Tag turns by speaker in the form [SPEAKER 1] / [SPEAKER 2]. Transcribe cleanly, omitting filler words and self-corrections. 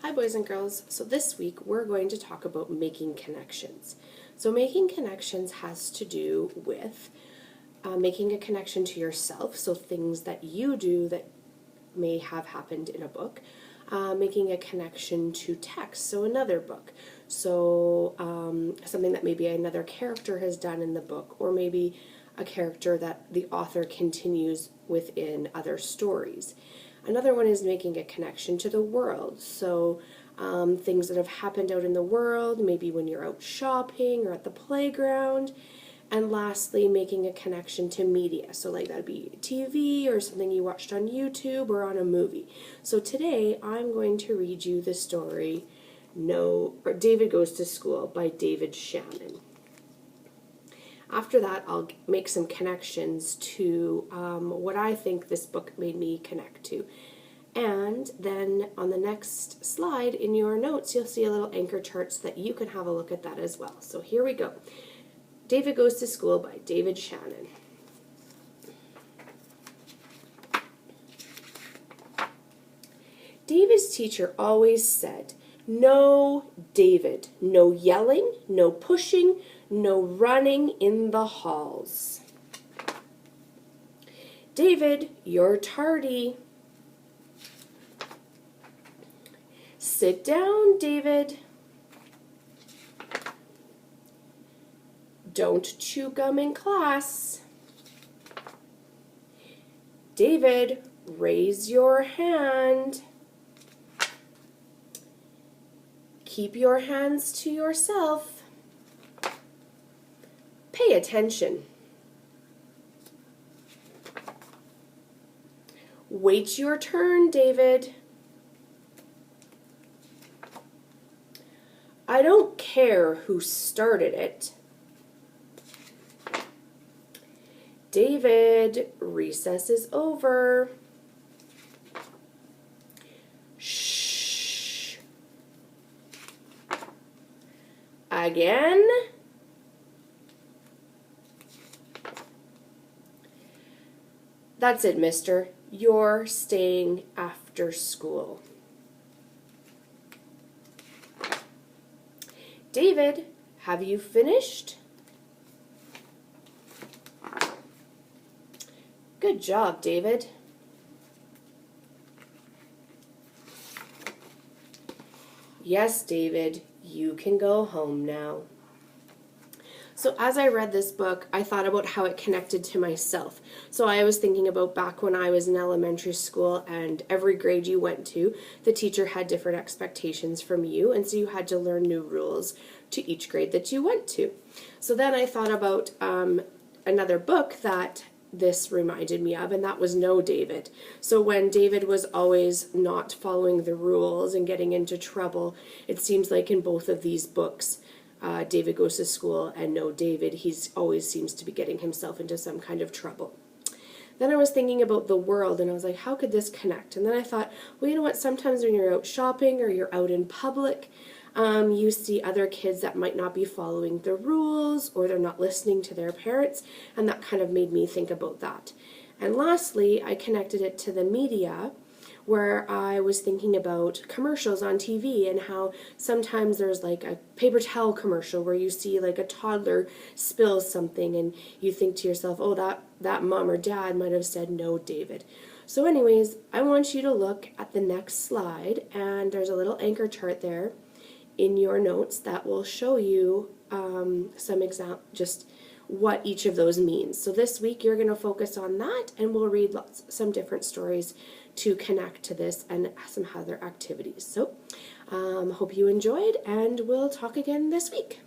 [SPEAKER 1] Hi boys and girls. So this week we're going to talk about making connections. So making connections has to do with making a connection to yourself, so things that you do that may have happened in a book. Making a connection to text, so another book. So something that maybe another character has done in the book, or maybe a character that the author continues within other stories. Another one is making a connection to the world, so things that have happened out in the world, maybe when you're out shopping or at the playground. And lastly, making a connection to media, so like that'd be TV or something you watched on YouTube or on a movie. So today I'm going to read you the story David Goes to School by David Shannon. After that, I'll make some connections to what I think this book made me connect to. And then on the next slide in your notes, you'll see a little anchor chart so that you can have a look at that as well. So here we go. David Goes to School by David Shannon. David's teacher always said, "No, David, no yelling, no pushing, no running in the halls. David, you're tardy. Sit down, David. Don't chew gum in class. David, raise your hand. Keep your hands to yourself. Pay attention. Wait your turn, David. I don't care who started it. David, recess is over. Shh. Again. That's it, mister. You're staying after school. David, have you finished? Good job, David. Yes, David, you can go home now. So as I read this book, I thought about how it connected to myself. So I was thinking about back when I was in elementary school, and every grade you went to, the teacher had different expectations from you, and so you had to learn new rules to each grade that you went to. So then I thought about another book that this reminded me of, and that was No, David. So when David was always not following the rules and getting into trouble, it seems like in both of these books, David Goes to School and No, David, he always seems to be getting himself into some kind of trouble. Then I was thinking about the world, and I was like, how could this connect? And then I thought, well, you know what, sometimes when you're out shopping or you're out in public, you see other kids that might not be following the rules, or they're not listening to their parents, and that kind of made me think about that. And lastly, I connected it to the media, where I was thinking about commercials on TV and how sometimes there's like a paper towel commercial where you see like a toddler spill something and you think to yourself, oh, that mom or dad might have said, "No, David." So anyways, I want you to look at the next slide, and there's a little anchor chart there in your notes that will show you just what each of those means. So this week you're going to focus on that, and we'll read some different stories to connect to this and some other activities. So hope you enjoyed, and we'll talk again this week.